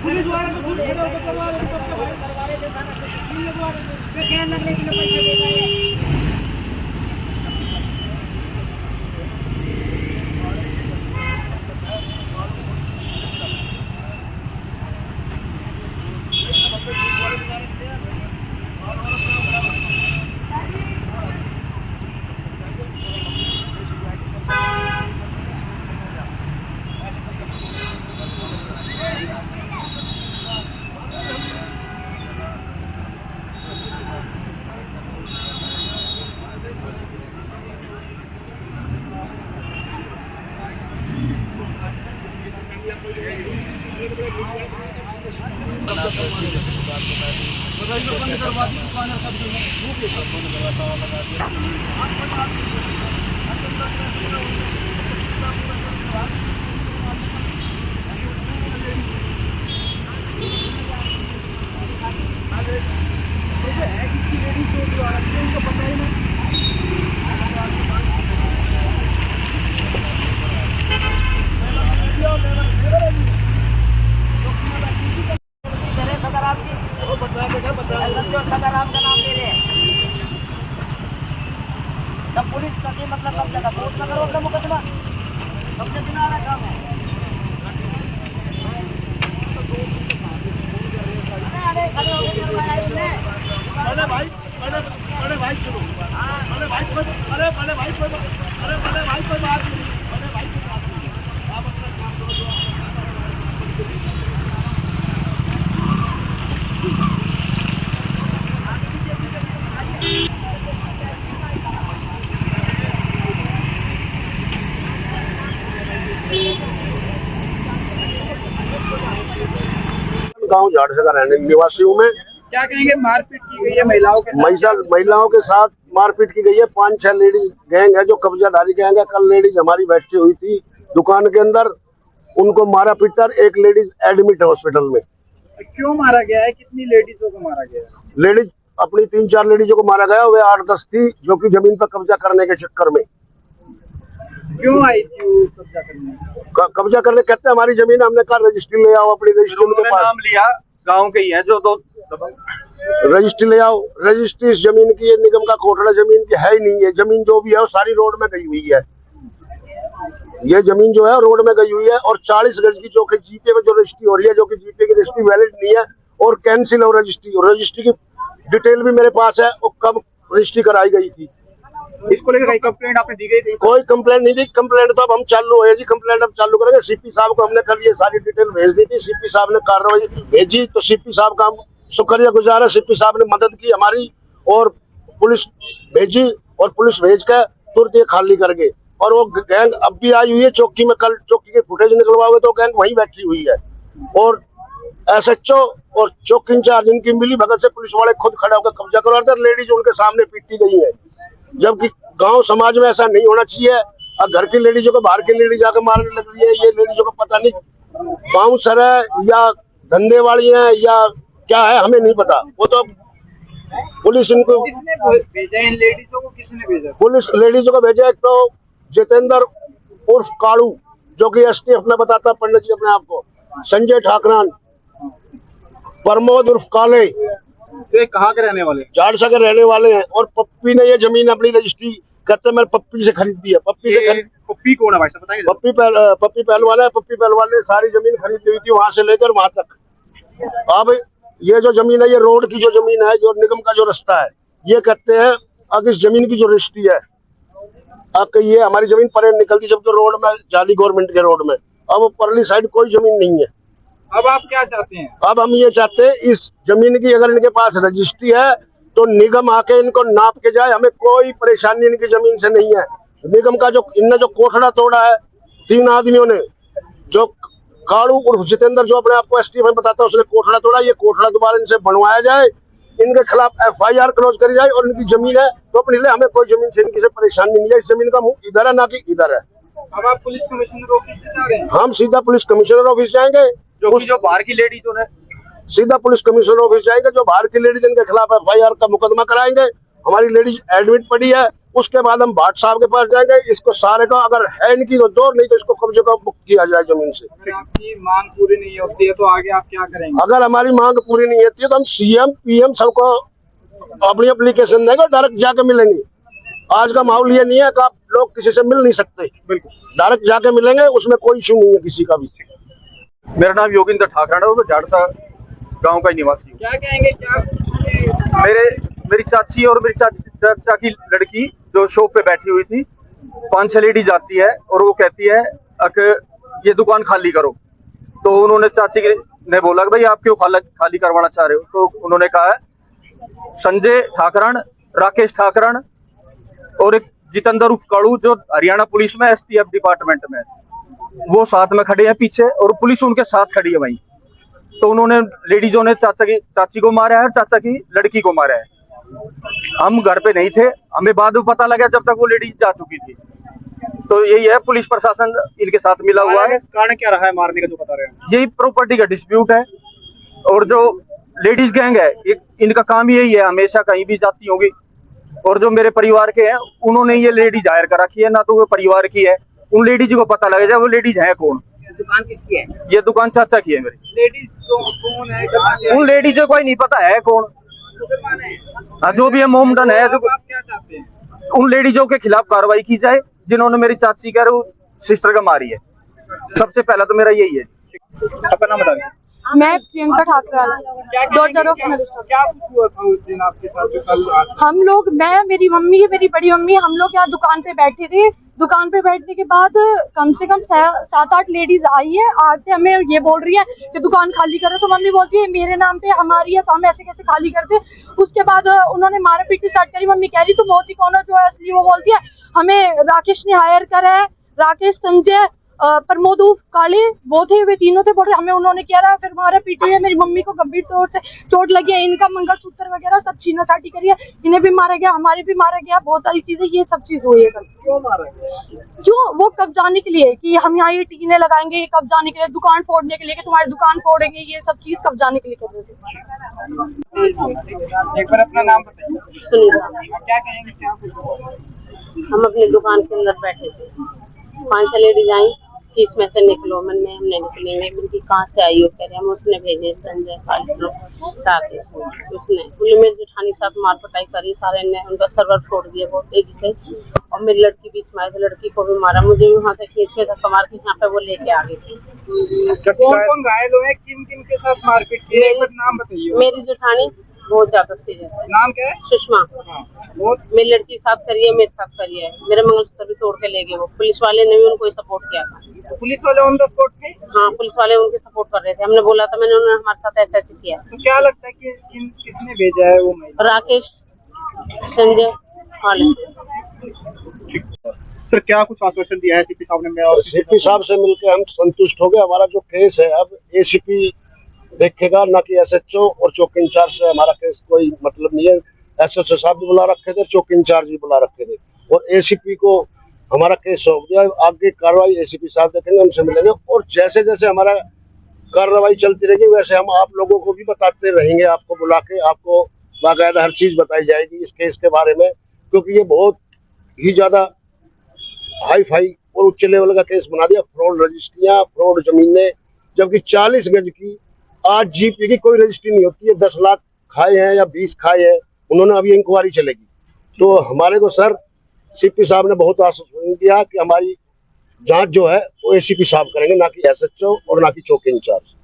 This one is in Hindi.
पुलिस वाले पुलिस का मतलब कब्जा का कोर्ट का करो अपना मुकदमा कब्जा दिन आ रहा काम है। अरे भाई अरे भाई सुनो अरे भाई अरे भाई कोई बात नहीं अरे भाई आप अपना काम करो। गांव झाड़सा का रहने निवासी हूँ मैं। क्या कहेंगे, मारपीट की गई है महिलाओं के साथ मारपीट की गई है। 5-6 लेडीज गैंग है जो कब्जाधारी गैंग है। कल लेडीज हमारी बैठी हुई थी दुकान के अंदर, उनको मारा पीटा। एक लेडीज एडमिट है हॉस्पिटल में। क्यों मारा गया है, कितनी लेडीजों को मारा गया है? लेडीज अपनी 3-4 लेडीजों को मारा गया। वे 8-10 थी जो कि जमीन पर कब्जा करने के चक्कर में। क्यों आई थी वो कब्जा करने? कब्जा करने कहते हैं हमारी जमीन, हमने कहा रजिस्ट्री ले आओ अपनी रजिस्ट्री उनके पास। नाम लिया गांव के ही है जो तो रजिस्ट्री ले आओ। रजिस्ट्री इस जमीन की ये निगम का कोटड़ा जमीन की है ही नहीं है। जमीन जो भी है वो सारी रोड में गई हुई है। ये जमीन जो है रोड में गई हुई है और 40 गज की जो कि जीपे में जो रजिस्ट्री हो रही है, जो कि जीपे की रजिस्ट्री वैलिड नहीं है और कैंसिल हो रजिस्ट्री। रजिस्ट्री की डिटेल भी मेरे पास है और कब रजिस्ट्री कराई गई थी। इसको लेकर कहीं कंप्लेंट आपने दी गई थी? कोई कंप्लेंट नहीं दी। कंप्लेंट तो अब हम चालू है जी, कंप्लेंट अब चालू करेंगे। सीपी साहब को हमने कल ये सारी डिटेल भेज दी थी। सीपी साहब ने कार्रवाई भेजी तो सीपी साहब का शुक्रिया गुजार है। सीपी साहब ने मदद की हमारी और पुलिस भेजी और पुलिस भेज कर तुरंत ये खाली कर गए। और वो गैंग अब भी आई हुई है चौकी में। कल चौकी के फुटेज निकलवाओगे तो गैंग वहीं बैठी हुई है। और SHO और चौकी इंचार्ज इनकी मिली भगत से पुलिस वाले खुद खड़े होकर कब्जा करवाते। लेडीज उनके सामने पीटी गई है, जबकि गांव समाज में ऐसा नहीं होना चाहिए। अब घर की लेडीजों को बाहर की लेडीज जाकर मारने लग रही है। ये लेडीजों को पता नहीं बाउंसर है या धंधे वाली है या क्या है, हमें नहीं पता। वो तो पुलिस इनको किसने भेजा? इन लेडीजों को किसने भेजा? पुलिस लेडीजों को भेजा। एक तो जितेंद्र उर्फ कालू जो कि ST अपना बताता पंडित जी अपने आप को, संजय ठाकरान, प्रमोद उर्फ काले, ये कहाँ के रहने वाले? झाड़सा के रहने वाले हैं। और पप्पी ने ये जमीन अपनी रजिस्ट्री कहते मैंने पप्पी से खरीदी है। पप्पी कौन है भाई साहब बताइए? पप्पी पहलवान है। पप्पी पहलवान ने सारी जमीन खरीदी हुई थी वहां से लेकर वहां तक। अब ये जो जमीन है, ये रोड की जो जमीन है, जो निगम का जो रास्ता है, ये कहते हैं अब इस जमीन की जो रजिस्ट्री है, अब ये हमारी जमीन पर निकलती जब जो रोड में जाली गवर्नमेंट के रोड में। अब परली साइड कोई जमीन नहीं है। अब आप क्या चाहते हैं? अब हम ये चाहते हैं इस जमीन की अगर इनके पास रजिस्ट्री है तो निगम आके इनको नाप के जाए। हमें कोई परेशानी इनकी जमीन से नहीं है। निगम का जो इनने जो कोठड़ा तोड़ा है 3 आदमियों ने, जो कालू उर्फ जितेंद्र जो अपने आप को ST में बताता है, उसने कोठड़ा तोड़ा। ये कोठड़ा दोबारा इनसे बनवाया जाए, इनके खिलाफ FIR क्लोज करी जाए और इनकी जमीन है तो अपनी ले। हमें कोई जमीन से इनकी से परेशानी नहीं है। इस जमीन का मुंह इधर है ना कि इधर है। अब आप पुलिस कमिश्नर ऑफिस जा रहे हैं? हम सीधा पुलिस कमिश्नर ऑफिस जाएंगे। जो बाहर की लेडीजों ने सीधा पुलिस कमिश्नर ऑफिस जाएंगे। जो बाहर की लेडीज इनके खिलाफ FIR का मुकदमा कराएंगे। हमारी लेडीज एडमिट पड़ी है उसके बाद हम भाट साहब के पास जाएंगे। इसको सारे का अगर है इनकी तो दो, नहीं तो इसको कब्जे का मुक्त किया जाए जमीन से। अगर आपकी मांग पूरी नहीं होती है तो आगे आप क्या करेंगे? अगर हमारी मांग पूरी नहीं होती है तो हम सीएम पीएम सबको अपनी एप्लीकेशन देंगे, डायरेक्ट जाके मिलेंगे। आज का माहौल ये नहीं है कि आप लोग किसी से मिल नहीं सकते, बिल्कुल डायरेक्ट जाके मिलेंगे, उसमें कोई इशू नहीं है किसी का भी। मेरा नाम योगिंद्र ठाकरण है और मैं झाड़सा गांव का निवासी हूँ। क्या कहेंगे? क्या मेरी चाची और मेरी चाचा की लड़की जो शॉप पे बैठी हुई थी, 5-6 लेडीज आती है और वो कहती है कि ये दुकान खाली करो। तो उन्होंने चाची ने बोला कि भाई आप क्यों खाली करवाना चाह रहे हो? तो उन्होंने कहा है संजय ठाकरण, राकेश ठाकरण और एक जितेंद्र उर्फ काड़ू जो हरियाणा पुलिस में एसटीएफ डिपार्टमेंट में, वो साथ में खड़े हैं पीछे और पुलिस उनके साथ खड़ी है वहीं। तो उन्होंने लेडीजों ने चाची को मारा है और चाचा की लड़की को मारा है। हम घर पे नहीं थे, हमें बाद में पता लगा जब तक वो लेडीज जा चुकी थी। तो यही है, पुलिस प्रशासन इनके साथ मिला हुआ है। कारण क्या रहा है मारने का जो बता रहे हैं? यही प्रॉपर्टी का डिस्प्यूट है और जो लेडीज गैंग है इनका काम यही है, हमेशा कहीं भी जाती होगी। और जो मेरे परिवार के हैं उन्होंने ये लेडीज हायर कर रखी है, ना तो वो परिवार की है। उन लेडीज को पता लगेगा वो लेडीज है कौन। दुकान किसकी है? ये दुकान चाचा की है मेरी। लेडीज कौन है? उन लेडीज को कोई नहीं पता है कौन। जो भी है मोमडन है। जो आप क्या चाहते हैं? उन लेडीजों के खिलाफ कार्रवाई की जाए जिन्होंने मेरी चाची का सिस्टर का मारी है। सबसे पहला तो मेरा यही है। अपना नाम बताइए। मैं प्रियंका ठाकुर, डॉटर ऑफ क्या हुआ था उस दिन आपके साथ जो कल रात? हम लोग, मैं, मेरी मम्मी, मेरी बड़ी मम्मी, हम लोग यहाँ दुकान पे बैठे थे। दुकान पे बैठने के बाद कम से कम 7-8 लेडीज आई है। आके हमें ये बोल रही है कि दुकान खाली करो। तो मम्मी बोलती है मेरे नाम पे हमारी है तो हम ऐसे कैसे खाली करते। उसके बाद उन्होंने मारा पीटी स्टार्ट करी। मम्मी कह रही तुम मोती कौन हो जो है असली। वो बोलती है हमें राकेश ने हायर करा है, राकेश, संजय, प्रमोद उर्फ काले, वो थे, वे तीनों थे। बोल रहे हमें उन्होंने किया रहा। फिर हमारा पीटी है, मेरी मम्मी को गंभीर तौर से चोट लगी है, इनका मंगलसूत्र वगैरह सब छीना-छाटी करी है, इन्हें भी मारा गया, हमारे भी मारा गया, बहुत सारी चीजें, ये सब चीज हुई है। क्यों मारा गया? क्यों? वो कब जाने के लिए कि हम यहाँ ये टीने लगाएंगे, ये कब जाने के लिए, दुकान फोड़ने के लिए कि तुम्हारी दुकान फोड़ेंगे, ये सब चीज कब जाने के लिए कर रहे थे। एक बार अपना नाम बताइए। सुनीता, क्या कहेंगे? क्या हम अपनी दुकान के अंदर बैठे थे, 5-6 लेडीज आई कि इसमें से निकलो। हमने निकलेंगे। मैंने कहाँ से आई हो? कह रहे हम उसने भेजे संजय, राकेश। उसने मेरी जेठानी साथ मार पटाई करी, सारे ने उनका सर्वर फोड़ दिया बहुत तेजी से। और मेरी लड़की भी इसमें आई, लड़की को भी मारा। मुझे भी वहाँ से खींच के धक्का मार के यहाँ पे वो लेके आ गई थी। कौन घायल हुए? किन के साथ मारपीट की? एक बार नाम बताइए। मेरी जेठानी बहुत ज्यादा सीरियस है। नाम क्या है? सुषमा। मेरी लड़की साथ करी है, मेरे साथ करी है। मेरे मंगलसूत्र भी तोड़ के ले गए वो। पुलिस वाले ने भी उनको सपोर्ट किया था। पुलिस वाले ऑन द स्पॉट थे? हाँ, पुलिस वाले उनके सपोर्ट कर रहे थे। हमने बोला था, मैंने उन्होंने हमारे साथ ऐसे किया। तो क्या लगता है कि किसने भेजा है वो महिला? राकेश, संजय, सर क्या कुछ आश्वासन दिया है सीपी साहब ने? और सीपी साहब से मिलकर हम संतुष्ट हो गए। हमारा जो केस है अब एसीपी देखेगा, ना कि एसएचओ और चौकी इंचार्ज से हमारा केस कोई मतलब नहीं है। एसएचओ साहब भी बुला रखे थे, चौकी इंचार्ज भी बुला रखे थे और एसीपी को हमारा केस सौंप दिया। आगे कार्रवाई एसीपी साहब देखेंगे, उनसे मिलेंगे और जैसे जैसे हमारा कार्रवाई चलती रहेगी वैसे हम आप लोगों को भी बताते रहेंगे। आपको बुला के आपको बाकायदा हर चीज बताई जाएगी इस केस के बारे में, क्योंकि ये बहुत ही ज्यादा हाई फाई और उच्च लेवल का केस बना दिया। फ्रॉड रजिस्ट्रियां, फ्रॉड जमीनें, जबकि 40 गज की आज जीपी की कोई रजिस्ट्री नहीं होती है। 10 लाख खाए हैं या 20 खाए हैं उन्होंने, अभी इंक्वायरी चलेगी। तो हमारे को सर सीपी साहब ने बहुत आश्वासन दिया कि हमारी जांच जो है वो एसीपी साहब करेंगे, ना कि एसएचओ और ना कि चौकी इंचार्ज।